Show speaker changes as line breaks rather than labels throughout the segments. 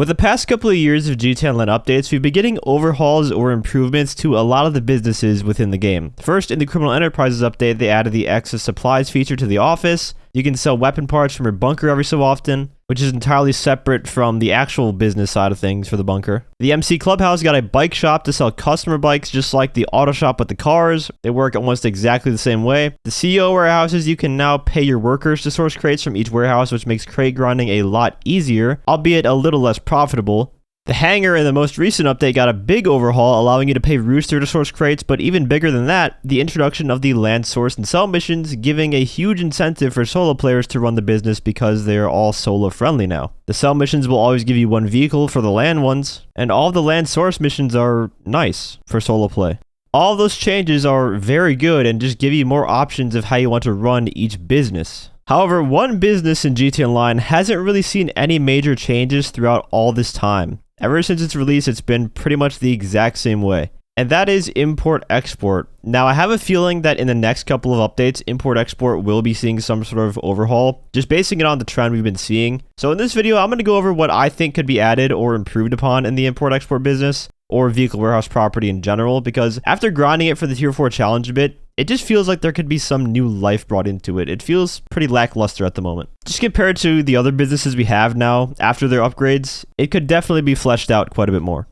With the past couple of years of GT Online updates, we've been getting overhauls or improvements to a lot of the businesses within the game. First, in the Criminal Enterprises update, they added the excess supplies feature to the office. You can sell weapon parts from your bunker every so often, which is entirely separate from the actual business side of things for the bunker. The MC Clubhouse got a bike shop to sell customer bikes, just like the auto shop with the cars. They work almost exactly the same way. The CEO warehouses, you can now pay your workers to source crates from each warehouse, which makes crate grinding a lot easier, albeit a little less profitable. The hangar in the most recent update got a big overhaul, allowing you to pay Rooster to source crates, but even bigger than that, the introduction of the land source and sell missions, giving a huge incentive for solo players to run the business because they are all solo friendly now. The sell missions will always give you one vehicle for the land ones, and all the land source missions are nice for solo play. All those changes are very good and just give you more options of how you want to run each business. However, one business in GT Online hasn't really seen any major changes throughout all this time. Ever since its release, it's been pretty much the exact same way. And that is import-export. Now, I have a feeling that in the next couple of updates, import-export will be seeing some sort of overhaul, just basing it on the trend we've been seeing. So in this video, I'm going to go over what I think could be added or improved upon in the import-export business, or vehicle warehouse property in general, because after grinding it for the Tier 4 challenge a bit, it just feels like there could be some new life brought into it. It feels pretty lackluster at the moment. Just compared to the other businesses we have now, after their upgrades, it could definitely be fleshed out quite a bit more.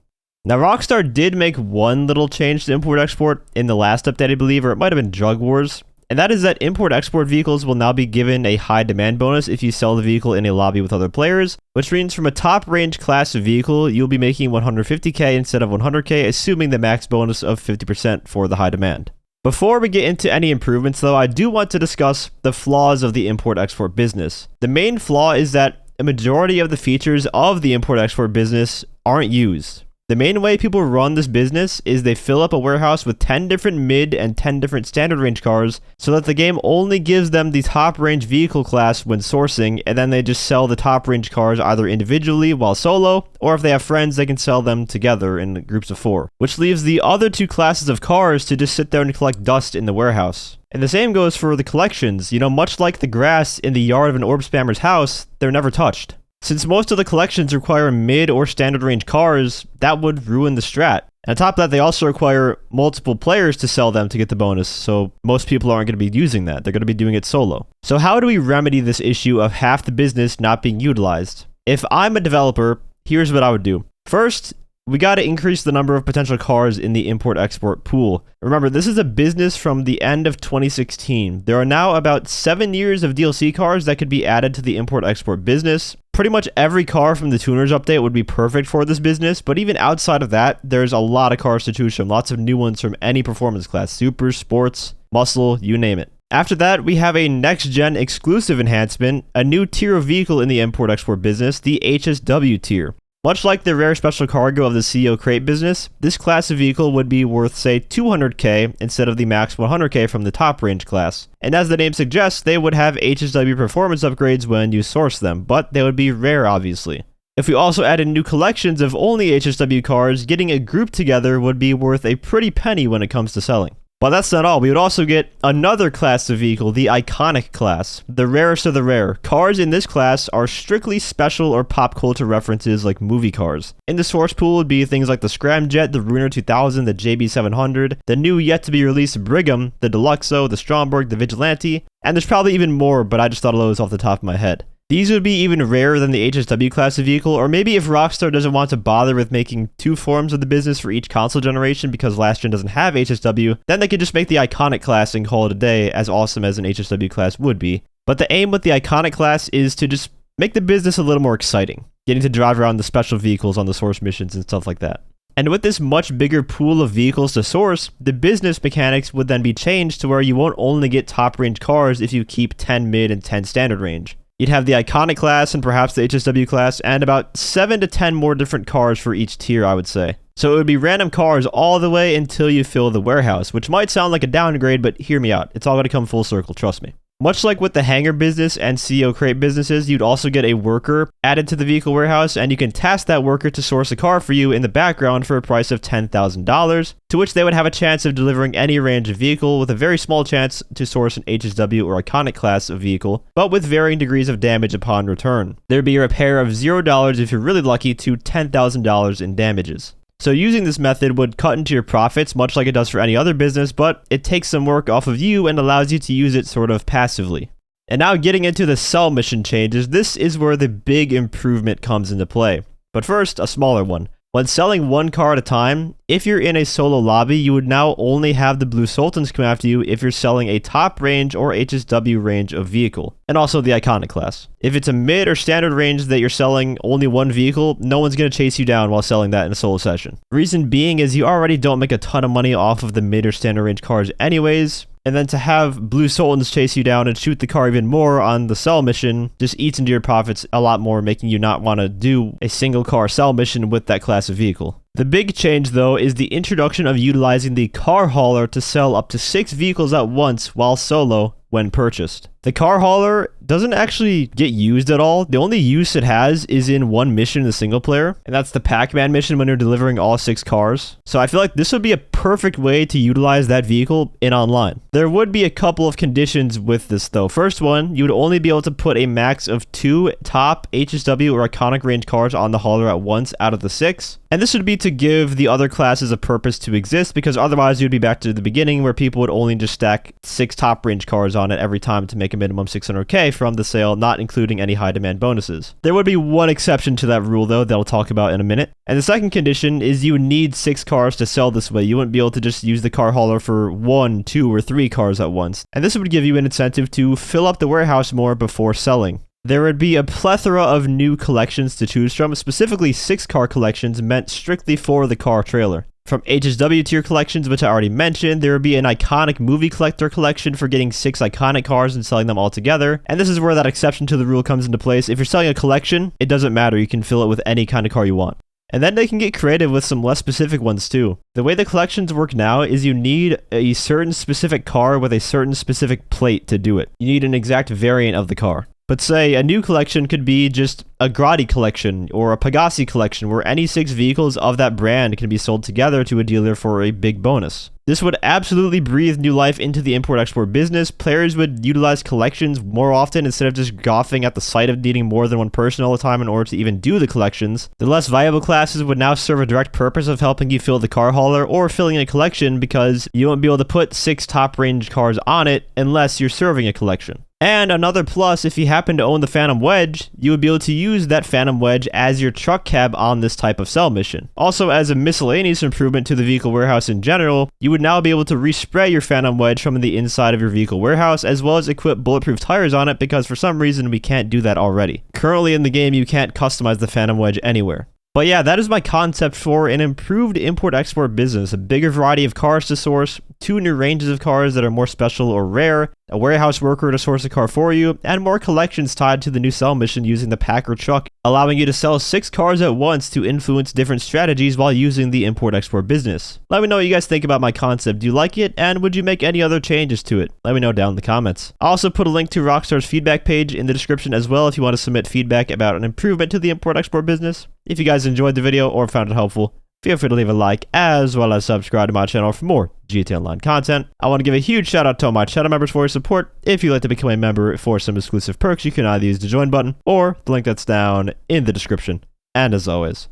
Now, Rockstar did make one little change to import-export in the last update, I believe, or it might have been Drug Wars. And that is that import-export vehicles will now be given a high demand bonus if you sell the vehicle in a lobby with other players, which means from a top range class of vehicle, you'll be making 150k instead of 100k, assuming the max bonus of 50% for the high demand. Before we get into any improvements though, I do want to discuss the flaws of the import-export business. The main flaw is that a majority of the features of the import-export business aren't used. The main way people run this business is they fill up a warehouse with 10 different mid and 10 different standard range cars so that the game only gives them the top range vehicle class when sourcing, and then they just sell the top range cars either individually while solo, or if they have friends they can sell them together in groups of 4, which leaves the other two classes of cars to just sit there and collect dust in the warehouse. And the same goes for the collections. You know, much like the grass in the yard of an orb spammer's house, they're never touched. Since most of the collections require mid or standard range cars, that would ruin the strat. And on top of that, they also require multiple players to sell them to get the bonus, so most people aren't going to be using that. They're going to be doing it solo. So how do we remedy this issue of half the business not being utilized? If I'm a developer, here's what I would do. First, we got to increase the number of potential cars in the import-export pool. Remember, this is a business from the end of 2016. There are now about 7 years of DLC cars that could be added to the import-export business. Pretty much every car from the Tuners update would be perfect for this business, but even outside of that, there's a lot of cars to choose from. Lots of new ones from any performance class. Super, sports, muscle, you name it. After that, we have a next-gen exclusive enhancement, a new tier of vehicle in the import-export business, the HSW tier. Much like the rare special cargo of the CEO crate business, this class of vehicle would be worth, say, 200k instead of the max 100k from the top range class. And as the name suggests, they would have HSW performance upgrades when you source them, but they would be rare, obviously. If we also added new collections of only HSW cars, getting a group together would be worth a pretty penny when it comes to selling. But that's not all. We would also get another class of vehicle, the Iconic class, the rarest of the rare. Cars in this class are strictly special or pop culture references like movie cars. In the source pool would be things like the Scramjet, the Ruiner 2000, the JB700, the new yet to be released Brigham, the Deluxo, the Stromberg, the Vigilante, and there's probably even more, but I just thought of those off the top of my head. These would be even rarer than the HSW class of vehicle, or maybe if Rockstar doesn't want to bother with making 2 forms of the business for each console generation because last gen doesn't have HSW, then they could just make the Iconic class and call it a day, as awesome as an HSW class would be. But the aim with the Iconic class is to just make the business a little more exciting, getting to drive around the special vehicles on the source missions and stuff like that. And with this much bigger pool of vehicles to source, the business mechanics would then be changed to where you won't only get top range cars if you keep 10 mid and 10 standard range. You'd have the Iconic class and perhaps the HSW class and about 7 to 10 more different cars for each tier, I would say. So it would be random cars all the way until you fill the warehouse, which might sound like a downgrade, but hear me out. It's all going to come full circle, trust me. Much like with the hangar business and CEO crate businesses, you'd also get a worker added to the vehicle warehouse, and you can task that worker to source a car for you in the background for a price of $10,000, to which they would have a chance of delivering any range of vehicle with a very small chance to source an HSW or iconic class of vehicle, but with varying degrees of damage upon return. There'd be a repair of $0 if you're really lucky to $10,000 in damages. So using this method would cut into your profits much like it does for any other business, but it takes some work off of you and allows you to use it sort of passively. And now getting into the sell mission changes, this is where the big improvement comes into play. But first, a smaller one. When selling one car at a time, if you're in a solo lobby, you would now only have the Blue Sultans come after you if you're selling a top range or HSW range of vehicle, and also the iconic class. If it's a mid or standard range that you're selling only one vehicle, no one's going to chase you down while selling that in a solo session. Reason being is you already don't make a ton of money off of the mid or standard range cars anyways, and then to have Blue Sultans chase you down and shoot the car even more on the sell mission just eats into your profits a lot more, making you not want to do a single car sell mission with that class of vehicle. The big change though is the introduction of utilizing the car hauler to sell up to 6 vehicles at once while solo when purchased. The car hauler doesn't actually get used at all. The only use it has is in one mission in the single player, and that's the Pac-Man mission when you're delivering all 6 cars. So I feel like this would be a perfect way to utilize that vehicle in online. There would be a couple of conditions with this though. First one, you would only be able to put a max of 2 top HSW or iconic range cars on the hauler at once out of the 6. And this would be to give the other classes a purpose to exist, because otherwise you'd be back to the beginning where people would only just stack 6 top range cars on it every time to make a minimum 600k from the sale, not including any high demand bonuses. There would be one exception to that rule though that I'll talk about in a minute. And the second condition is you would need 6 cars to sell this way. You wouldn't be able to just use the car hauler for 1, 2, or 3 cars at once. And this would give you an incentive to fill up the warehouse more before selling. There would be a plethora of new collections to choose from, specifically 6 car collections meant strictly for the car trailer. From HSW tier collections, which I already mentioned, there would be an iconic movie collector collection for getting 6 iconic cars and selling them all together. And this is where that exception to the rule comes into place. If you're selling a collection, it doesn't matter. You can fill it with any kind of car you want. And then they can get creative with some less specific ones too. The way the collections work now is you need a certain specific car with a certain specific plate to do it. You need an exact variant of the car. But say a new collection could be just a Grotti collection or a Pagasi collection where any 6 vehicles of that brand can be sold together to a dealer for a big bonus. This would absolutely breathe new life into the import-export business. Players would utilize collections more often instead of just goffing at the sight of needing more than one person all the time in order to even do the collections. The less viable classes would now serve a direct purpose of helping you fill the car hauler or filling a collection, because you won't be able to put 6 top range cars on it unless you're serving a collection. And another plus, if you happen to own the Phantom Wedge, you would be able to use that Phantom Wedge as your truck cab on this type of sell mission. Also, as a miscellaneous improvement to the vehicle warehouse in general, you would now be able to respray your Phantom Wedge from the inside of your vehicle warehouse, as well as equip bulletproof tires on it, because for some reason we can't do that already. Currently in the game, you can't customize the Phantom Wedge anywhere. But yeah, that is my concept for an improved import-export business. A bigger variety of cars to source, 2 new ranges of cars that are more special or rare, a warehouse worker to source a car for you, and more collections tied to the new sell mission using the pack or truck, allowing you to sell 6 cars at once to influence different strategies while using the import-export business. Let me know what you guys think about my concept. Do you like it? And would you make any other changes to it? Let me know down in the comments. I'll also put a link to Rockstar's feedback page in the description as well if you want to submit feedback about an improvement to the import-export business. If you guys enjoyed the video or found it helpful, feel free to leave a like as well as subscribe to my channel for more GTA Online content. I want to give a huge shout out to all my channel members for your support. If you'd like to become a member for some exclusive perks, you can either use the join button or the link that's down in the description. And as always,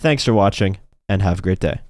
thanks for watching and have a great day.